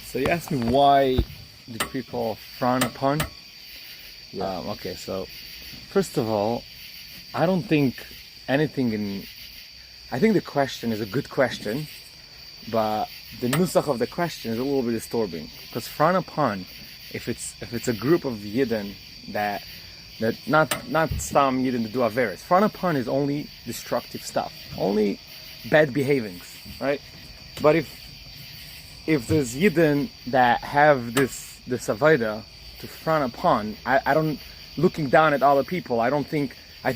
So you asked me why do people frown upon? Yeah. Okay, so first of all, I don't think anything in... I think the question is a good question, but the nusach of the question is a little bit disturbing. Because frown upon, if it's a group of Yidden that not stam Yidden to do averes. Frown upon is only destructive stuff, only bad behavings, right? But if there's Yidden that have this avodah to frown upon, I don't, looking down at other people, I think a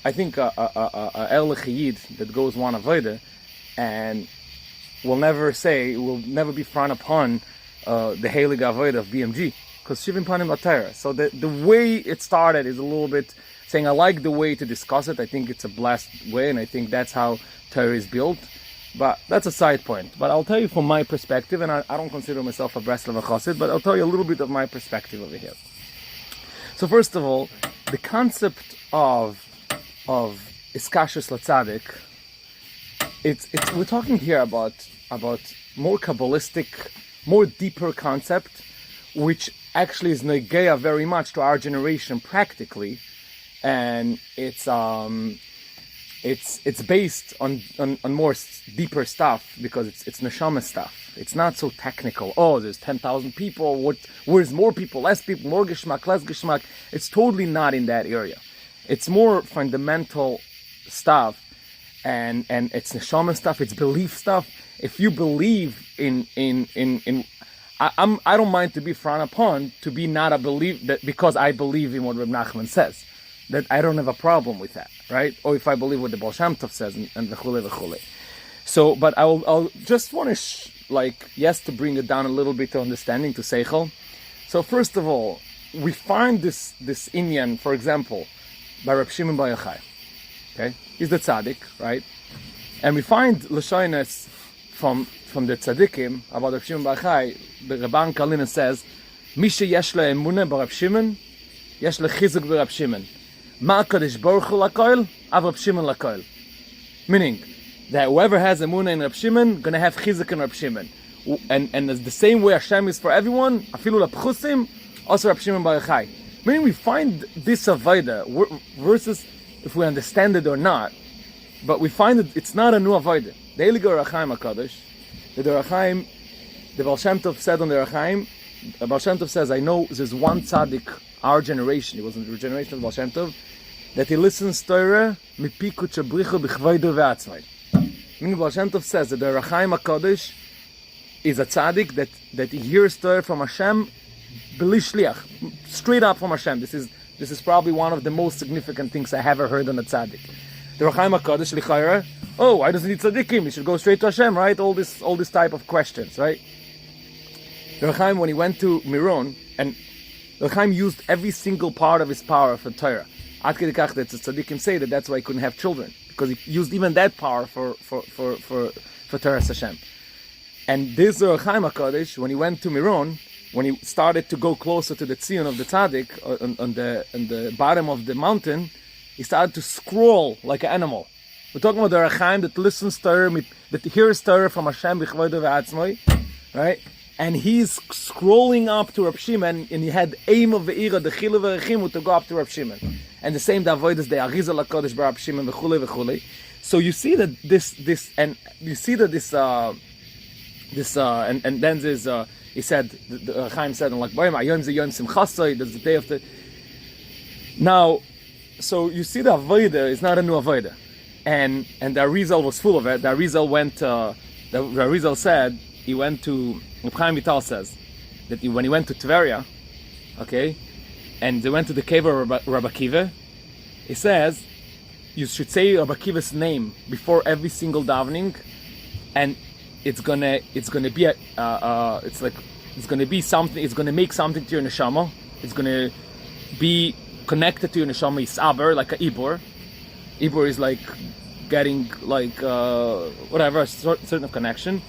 Lchaim that goes one avodah and will never be frowned upon the Heilig avodah of BMG, because Shivim Panim Latera. So the way it started is a little bit saying I like the way to discuss it. I think it's a blessed way, and I think that's how Torah is built. But that's a side point. But I'll tell you from my perspective, and I don't consider myself a Breslov Chassid, but I'll tell you a little bit of my perspective over here. So first of all, the concept of Iskashus Latzadik, we're talking here about more Kabbalistic, more deeper concept, which actually is negeya very much to our generation practically, and it's based on more deeper stuff, because it's neshama stuff. It's not so technical. Oh, there's 10,000 people. Where's more people, less people, more geschmack, less geschmack? It's totally not in that area. It's more fundamental stuff, and it's neshama stuff. It's belief stuff. If you believe in I don't mind to be frowned upon, to be not a believe that because I believe in what Reb Nachman says. That I don't have a problem with that, right? Or if I believe what the Baal Shem Tov says and v'chule v'chule. So, but I'll just want to to bring it down a little bit to understanding, to seichel. So first of all, we find this inyan, for example, by Reb Shimon Bar Yochai. Okay, he's the tzaddik, right? And we find l'shoines from the tzaddikim about Reb Shimon Bar Yochai. The Rabban Kalina says, "Misha yesh le emunah bar Reb Shimon, yesh le chizuk bar Reb Shimon." Ma'akadosh Baruch Hu lakoil, av Reb Shimon lakoil. Meaning that whoever has emunah in Reb Shimon gonna have chizuk in Reb Shimon, and the same way Hashem is for everyone, afilu lapchusim, also Reb Shimon Bar Yochai. Meaning we find this avodah versus if we understand it or not, but we find that it's not a new avodah. The Heilig Lchaim Hakadosh, the Lchaim, the Baal Shem Tov said on the Lchaim, the Baal Shem Tov says, I know there's one tzaddik, our generation, it wasn't the generation of Baal Shem Tov, that he listens to Torah mipiku tzabrichu b'chvaydo ve'atzmai. Meaning Baal Shem Tov says that the Lchaim HaKadosh is a tzaddik that he hears Torah from Hashem b'li shliach, straight up from Hashem. This is probably one of the most significant things I ever heard on a tzaddik. The Lchaim HaKadosh lichayra, oh, why doesn't he tzaddikim? He should go straight to Hashem, right? All this type of questions, right? The Lchaim, when he went to Miron, and Lchaim used every single part of his power for Torah. Ad kedei kach that the tzaddikim say that's why he couldn't have children, because he used even that power for Torah Hashem. And this Lchaim HaKadosh, when he went to Miron, when he started to go closer to the tzion of the tzaddik on the bottom of the mountain, he started to scroll like an animal. We're talking about the Lchaim that listens to Torah, that hears Torah from Hashem b'chvaydo ve'atzmai, right? And he's scrolling up to Reb Shimon, and he had aim of ve'ira, the chile ve'rechimu, to go up to Reb Shimon. And the same avodas the Arizal HaKadosh bar Reb Shimon v'chule v'chule. So you see that and then there's he said, the Chaim said, like Yom Ze Yom Simchasai, that's the day of the. Now, so you see the avodah is not a new avodah, and the Arizal was full of it. The Arizal went. The Arizal said he went to. Chaim Vital says that when he went to Tveria, okay, and they went to the cave of Rabbi Akiva, he says you should say Rabbi Akiva's name before every single davening, and it's gonna be something. It's gonna make something to your neshama. It's gonna be connected to your neshama. Isaber, like a ibor. Ibor is like getting like whatever, a certain connection.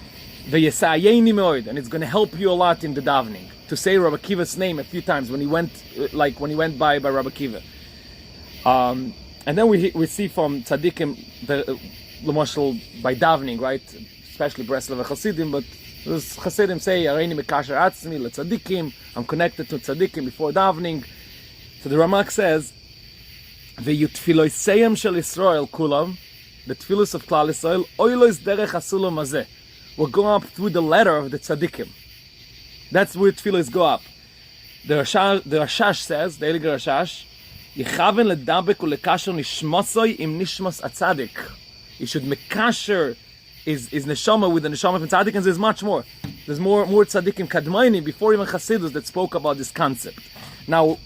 And it's going to help you a lot in the davening to say Rabbi Akiva's name a few times when he went by Rabbi Akiva. And then we see from tzaddikim the by davening, right? Especially Breslov Chasidim, but Those Hasidim say, Areini Mekasher Atzmi, L'Tzadikim, I'm connected to Tzadikim before davening. So the Ramak says, Ve'yutfiloiseyem shel Yisrael kulam, the tefillos of Klal Yisrael, oilos derech hasulam hazeh, will go up through the ladder of the Tzadikim. That's where tefillos go up. The Rashash says, the Eiliger Rashash, Yichaven ledabek ulekasher nishmasoi im nishmas atzadik. You should mekasher is neshama with the neshama from tzaddik, and there's much more. There's more tzaddikim kadmaini before even Chassidus that spoke about this concept. Now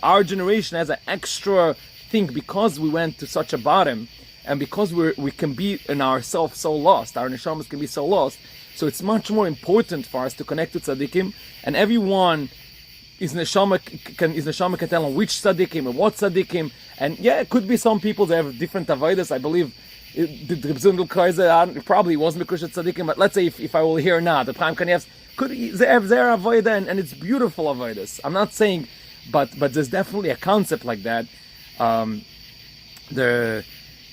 our generation has an extra thing because we went to such a bottom, and because we can be in ourselves so lost, our neshamas can be so lost. So it's much more important for us to connect to tzaddikim, and everyone is neshama can tell them which tzaddikim and what tzaddikim. And yeah, it could be some people that have different avodas. I believe the Rebzundel Kaiser probably wasn't because of tzaddikim, but let's say if I will hear now, the Chaim Kanievs could they have their avodah, and it's beautiful avodas. I'm not saying, but there's definitely a concept like that. The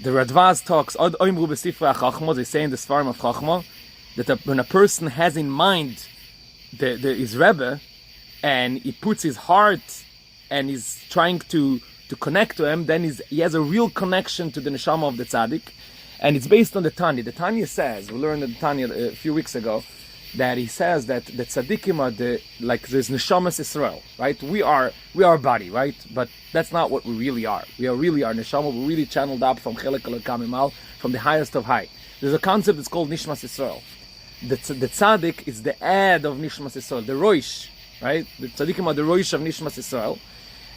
Radvaz talks. They say in the Svarim of Chachma that when a person has in mind his Rebbe, and he puts his heart and he's trying to connect to him, then he has a real connection to the neshama of the tzaddik, and it's based on the Tanya. The Tanya says, we learned the Tanya a few weeks ago, that he says that the tzaddikim are there's neshamas Israel, right? We are body, right? But that's not what we really are. We are really our neshama. We're really channeled up from Chelek Elokam, from the highest of high. There's a concept that's called nishmas Israel. The tzaddik is the ad of nishmas Israel, the roish. Right, the tzaddikim are the roish of nishmas Yisrael,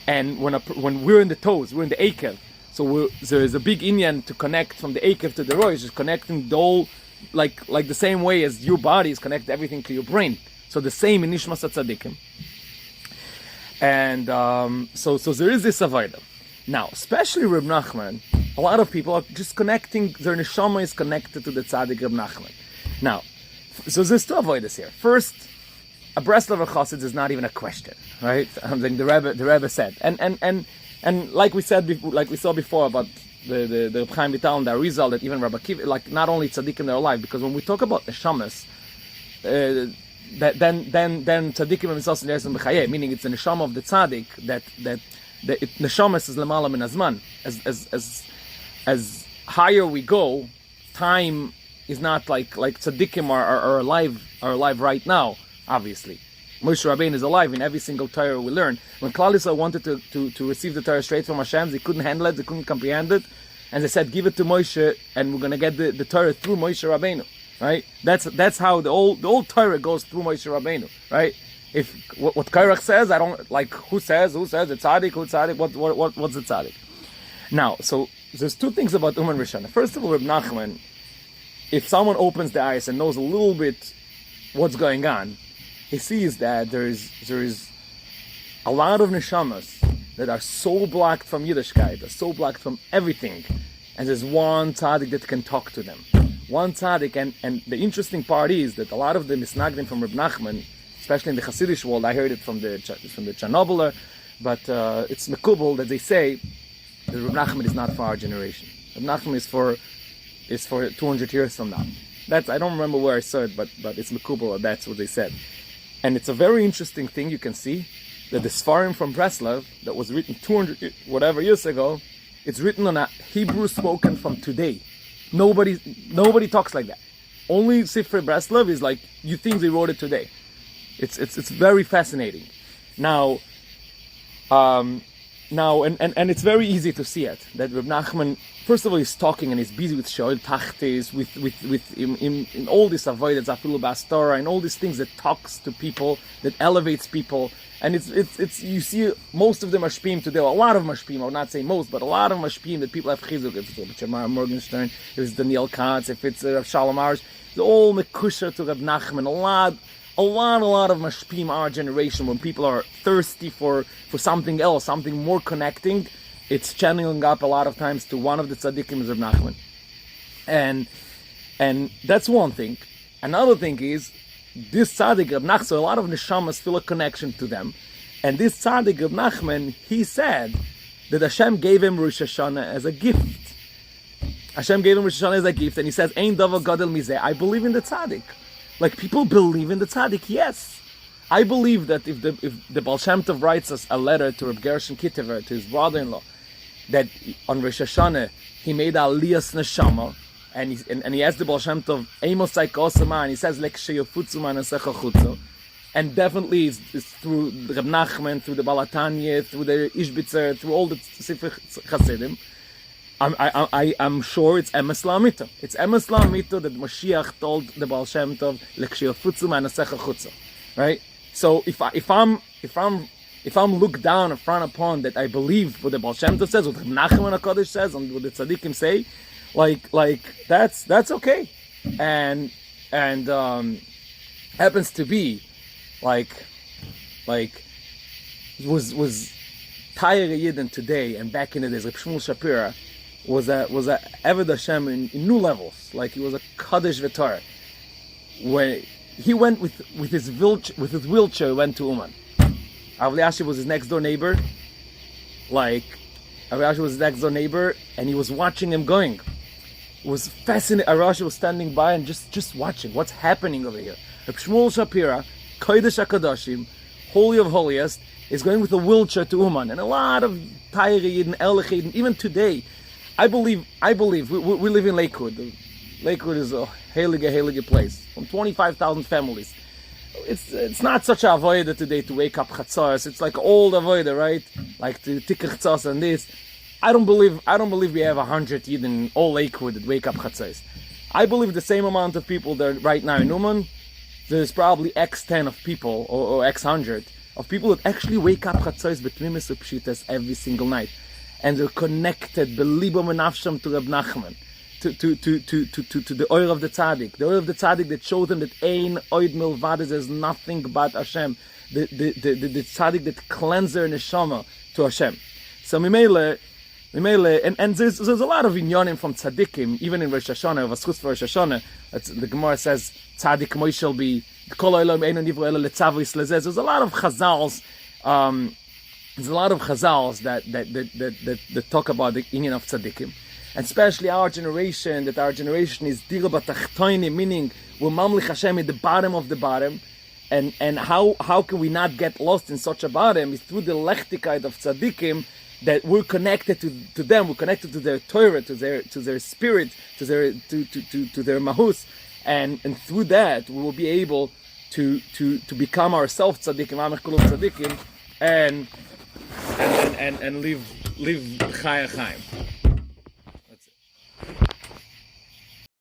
and when we're in the toes, we're in the akev. So there is a big inyan to connect from the akev to the roish, is connecting the whole, like the same way as your body is connected everything to your brain. So the same in nishmas tzaddikim. And so there is this avodah. Now, especially Reb Nachman, a lot of people are just connecting, their neshama is connected to the tzaddik Reb Nachman. Now, so there's two avodas here. First, a Breslover Chassid is not even a question, right? Like the Rebbe said, and like we said, like we saw before about the Lchaim Vital and the Arizal, that even Rabbi Kiva, like not only tzaddikim they're alive, because when we talk about neshamas, then tzaddikim and b'chayeh, meaning it's the neshama of the tzaddik that neshamas is lemala min azman. As higher we go, time is not like tzaddikim are alive right now. Obviously, Moshe Rabbeinu is alive in every single Torah we learn. When Klal Yisrael wanted to receive the Torah straight from Hashem, they couldn't handle it, they couldn't comprehend it, and they said, "Give it to Moshe, and we're going to get the Torah through Moshe Rabbeinu." Right? That's how the old Torah goes through Moshe Rabbeinu. Right? If what Kairach says, I don't like who says the tzaddik, who's tzaddik, what's the tzaddik? Now, so there's two things about Uman Rishon. First of all, Reb Nachman, if someone opens the eyes and knows a little bit what's going on, he sees that there is a lot of neshamas that are so blocked from Yiddishkeit, are so blocked from everything, and there's one tzaddik that can talk to them. One tzaddik, and the interesting part is that a lot of the misnagdim from Reb Nachman, especially in the Hasidic world, I heard it from the Chernobyler, but it's mekubal that they say that Reb Nachman is not for our generation. Reb Nachman is for 200 years from now. That's, I don't remember where I saw it, but it's mekubal, that's what they said. And it's a very interesting thing. You can see that the Sfarim from Breslov that was written 200 whatever years ago, it's written on a Hebrew spoken from today. Nobody talks like that. Only Sifrei Breslov is like, you think they wrote it today. It's very fascinating. Now, and it's very easy to see it that Reb Nachman, first of all, he's talking and he's busy with Shoel Tachtis, with in all this avodas, Afilu Bastora, and all these things that talks to people, that elevates people, and it's you see most of them are mashpim today. A lot of mashpim, I would not say most, but a lot of mashpim that people have chizuk. If it's Shemar Morgenstern, if it's Daniel Katz, if it's Shalom Arush, they're all mekusher to Reb Nachman. A lot of mashpim our generation, when people are thirsty for something else, something more connecting, it's channeling up a lot of times to one of the tzaddikim of Reb Nachman. And that's one thing. Another thing is, this tzaddik Reb Nachman, so a lot of neshamas feel a connection to them. And this tzaddik Reb Nachman, he said that Hashem gave him Rosh Hashanah as a gift. Hashem gave him Rosh Hashanah as a gift, and he says, Ein davar gadol mizeh. I believe in the tzaddik. Like, people believe in the tzaddik, yes. I believe that if the Baal Shem Tov writes us a letter to Reb Gershon Kittever, to his brother-in-law, that on Rosh Hashanah he made Aliyas Neshama, and he asked the Baal Shem Tov, Eimosai Kosama, and he says, Lek Sheyofutzu Manasecha Chutzo. And definitely it's through Reb Nachman, through the Balatanya, through the Ishbitzer, through all the Sifrei Chassidim. I'm sure it's Emes La'amito. It's Emes La'amito that Moshiach told the Baal Shem Tov, Lek Sheyofutzu Manasecha Chutzo. Right? So if I'm looked down and frowned upon that I believe what the Baal Shem Tov says, what Reb Nachman HaKadosh says, and what the tzaddikim say, like that's okay, and happens to be like was Tayr Yidden today and back in the days. Reb Shmuel Shapira was a Eved Hashem in new levels. Like, he was a Kaddish V'Torah. When he went with his wheelchair, he went to Uman. Avliashi was his next door neighbor. And he was watching him going. It was fascinating. Arashi was standing by and just watching what's happening over here. Reb Shmuel Shapira, Kodesh HaKadoshim, Holy of Holiest, is going with a wheelchair to Uman. And a lot of Tayri and Elchid, even today, I believe we live in Lakewood. Lakewood is a heilige place. From 25,000 families. It's not such a avoida today to wake up chatzos. It's like old avoida, right? Like to tikka chatzos and this. I don't believe we have 100 Yidden in all Lakewood that wake up chatzos. I believe the same amount of people there right now in Uman. There's probably X10 of people or X100 of people that actually wake up chatzos betwimis upshitas every single night, and they're connected belibam and nafsham to Reb Nachman. To the oil of the tzaddik, that showed them that ein oid milvad, there's nothing but Hashem, the tzaddik that cleanses their neshama to Hashem. So mimele, and there's a lot of inyanim from tzaddikim, even in Rosh Hashanah, Vaschus for Rosh Hashanah. The Gemara says tzaddik moishel be kol olam ein nivro ela letzavis lezez. There's a lot of chazals. That talk about the inyan of tzaddikim. And especially our generation is dira batachtoini, meaning we're mamlich Hashem at the bottom of the bottom, and how can we not get lost in such a bottom? Is through the lechtigkeit of tzaddikim that we're connected to them, we're connected to their Torah, to their spirit, to their mahus, and through that we will be able to become ourselves tzaddikim, and live Lchaim.